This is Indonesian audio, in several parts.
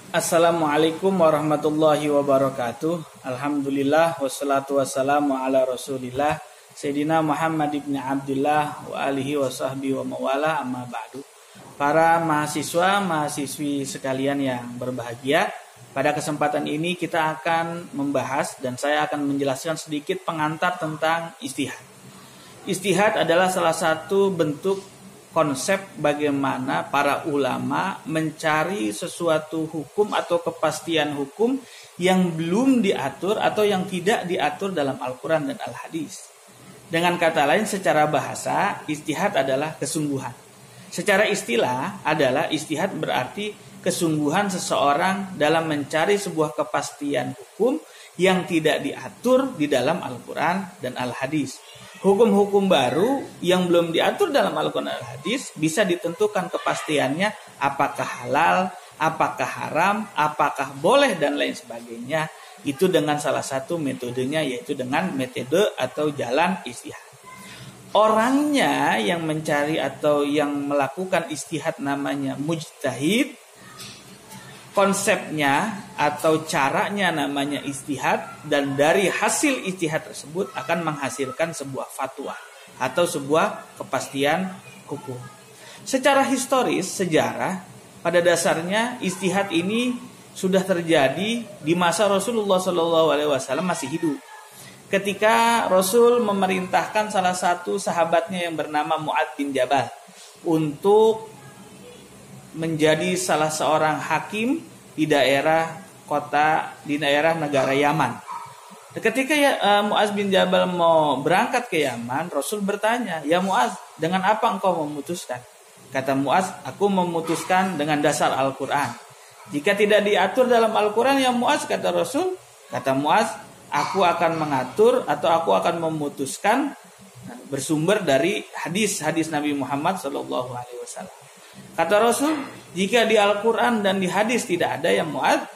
Assalamualaikum warahmatullahi wabarakatuh. Alhamdulillah wassalatu wassalamu ala Rasulillah Sayyidina Muhammad ibn Abdullah wa alihi wa sahbihi wa mawala amma ba'du. Para mahasiswa, mahasiswi sekalian yang berbahagia, pada kesempatan ini kita akan membahas dan saya akan menjelaskan sedikit pengantar tentang istihad. Istihad adalah salah satu bentuk konsep bagaimana para ulama mencari sesuatu hukum atau kepastian hukum yang belum diatur atau yang tidak diatur dalam Al-Quran dan Al-Hadis. Dengan kata lain, secara bahasa, istihad adalah kesungguhan. Secara istilah adalah istihad berarti kesungguhan seseorang dalam mencari sebuah kepastian hukum yang tidak diatur di dalam Al-Quran dan Al-Hadis. Hukum-hukum baru yang belum diatur dalam Al-Quran dan Al-Hadis bisa ditentukan kepastiannya apakah halal, apakah haram, apakah boleh dan lain sebagainya. Itu dengan salah satu metodenya, yaitu dengan metode atau jalan istihad. Orangnya yang mencari atau yang melakukan istihad namanya mujtahid. Konsepnya atau caranya namanya istihad, dan dari hasil istihad tersebut akan menghasilkan sebuah fatwa atau sebuah kepastian hukum. Secara historis, sejarah, pada dasarnya istihad ini sudah terjadi di masa Rasulullah SAW masih hidup. Ketika Rasul memerintahkan salah satu sahabatnya yang bernama Mu'adz bin Jabal untuk menjadi salah seorang hakim di daerah negara Yaman. Ketika Mu'adz bin Jabal mau berangkat ke Yaman, Rasul bertanya, "Ya Mu'adz, dengan apa engkau memutuskan?" Kata Mu'adz, "Aku memutuskan dengan dasar Al-Quran." "Jika tidak diatur dalam Al-Quran, ya Mu'adz," kata Rasul, kata Mu'adz, "aku akan mengatur atau aku akan memutuskan bersumber dari hadis-hadis Nabi Muhammad SAW." Kata Rasul, "Jika di Al-Quran dan di hadis tidak ada ya Mu'adz,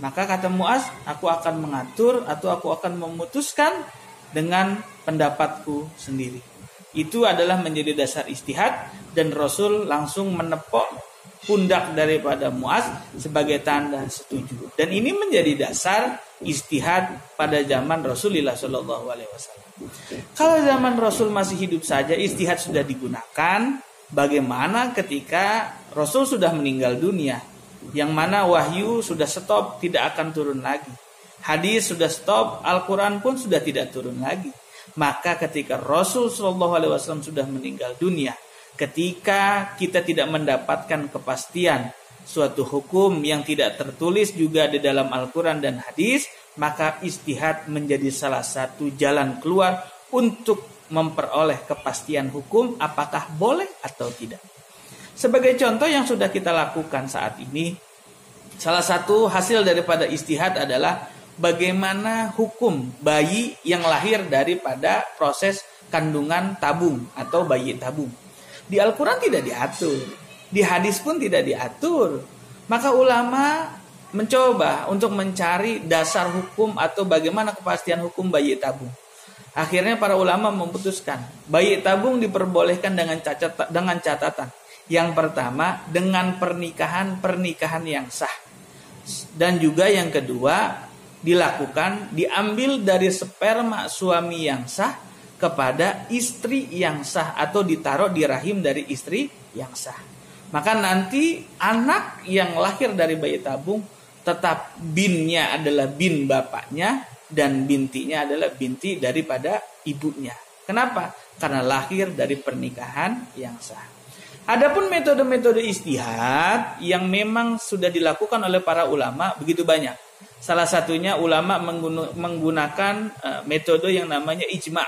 maka kata Mu'adz, aku akan mengatur atau aku akan memutuskan dengan pendapatku sendiri." Itu adalah menjadi dasar istihad, dan Rasul langsung menepuk pundak daripada Mu'adz sebagai tanda setuju. Dan ini menjadi dasar istihad pada zaman Rasulullah SAW. Kalau zaman Rasul masih hidup saja istihad sudah digunakan. Bagaimana ketika Rasul sudah meninggal dunia, yang mana wahyu sudah stop, tidak akan turun lagi. Hadis sudah stop, Al-Quran pun sudah tidak turun lagi. Maka ketika Rasul SAW sudah meninggal dunia, ketika kita tidak mendapatkan kepastian suatu hukum yang tidak tertulis juga di dalam Al-Quran dan hadis, maka istihad menjadi salah satu jalan keluar untuk memperoleh kepastian hukum apakah boleh atau tidak. Sebagai contoh yang sudah kita lakukan saat ini, salah satu hasil daripada istihad adalah bagaimana hukum bayi yang lahir daripada proses kandungan tabung atau bayi tabung. Di Al-Quran tidak diatur, di hadis pun tidak diatur. Maka ulama mencoba untuk mencari dasar hukum atau bagaimana kepastian hukum bayi tabung. Akhirnya para ulama memutuskan bayi tabung diperbolehkan dengan catatan. Yang pertama, dengan pernikahan yang sah. Dan juga yang kedua, diambil dari sperma suami yang sah kepada istri yang sah, atau ditaruh di rahim dari istri yang sah. Maka nanti anak yang lahir dari bayi tabung tetap binnya adalah bin bapaknya, dan bintinya adalah binti daripada ibunya. Kenapa? Karena lahir dari pernikahan yang sah. Adapun metode-metode istihad yang memang sudah dilakukan oleh para ulama begitu banyak. Salah satunya ulama menggunakan metode yang namanya ijma.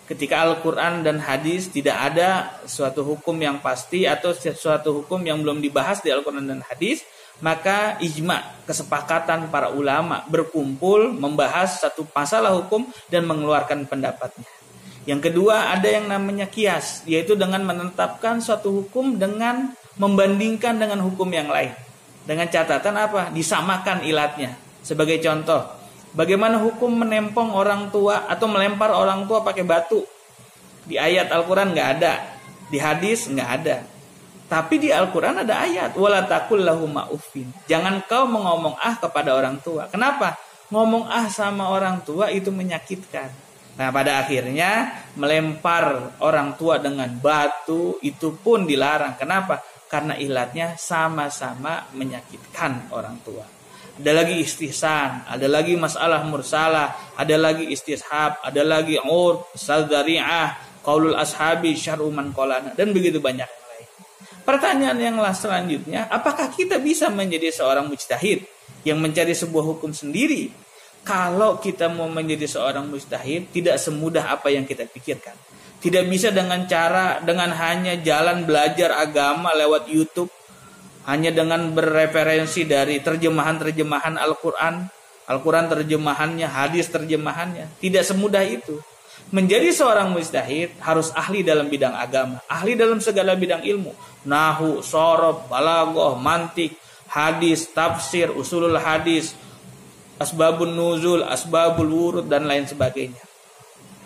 Ketika Al-Quran dan hadis tidak ada suatu hukum yang pasti atau suatu hukum yang belum dibahas di Al-Quran dan hadis, maka ijma, kesepakatan para ulama berkumpul membahas satu masalah hukum dan mengeluarkan pendapatnya. Yang kedua, ada yang namanya kias, yaitu dengan menetapkan suatu hukum dengan membandingkan dengan hukum yang lain. Dengan catatan apa? Disamakan ilatnya. Sebagai contoh, bagaimana hukum menempong orang tua atau melempar orang tua pakai batu? Di ayat Al-Quran nggak ada, di hadis nggak ada. Tapi di Al-Quran ada ayat, wala taqul lahum uffin. Jangan kau mengomong kepada orang tua. Kenapa? Ngomong sama orang tua itu menyakitkan. Nah, pada akhirnya melempar orang tua dengan batu itu pun dilarang. Kenapa? Karena ilatnya sama-sama menyakitkan orang tua. Ada lagi istihsan, ada lagi masalah mursalah, ada lagi istishab, ada lagi sadzari'ah, qaulul ashabi syar'u man qalana, dan begitu banyak yang lain. Pertanyaan yang selanjutnya, apakah kita bisa menjadi seorang mujtahid yang mencari sebuah hukum sendiri? Kalau kita mau menjadi seorang mujtahid, tidak semudah apa yang kita pikirkan. Tidak bisa dengan hanya jalan belajar agama lewat YouTube, hanya dengan bereferensi dari terjemahan-terjemahan Al-Quran terjemahannya, hadis terjemahannya. Tidak semudah itu. Menjadi seorang mujtahid harus ahli dalam bidang agama, ahli dalam segala bidang ilmu, nahwu, shorof, balaghah, mantik, hadis, tafsir, usulul hadis, asbabun nuzul, asbabul wurud, dan lain sebagainya.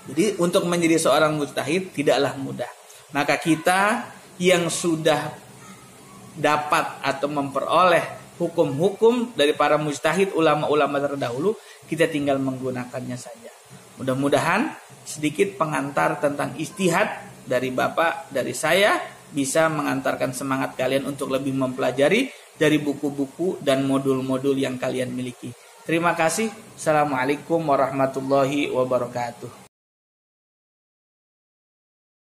Jadi untuk menjadi seorang mujtahid tidaklah mudah. Maka kita yang sudah dapat atau memperoleh hukum-hukum dari para mujtahid, ulama-ulama terdahulu, kita tinggal menggunakannya saja. Mudah-mudahan sedikit pengantar tentang ijtihad dari Bapak, dari saya, bisa mengantarkan semangat kalian untuk lebih mempelajari dari buku-buku dan modul-modul yang kalian miliki. Terima kasih. Assalamualaikum warahmatullahi wabarakatuh.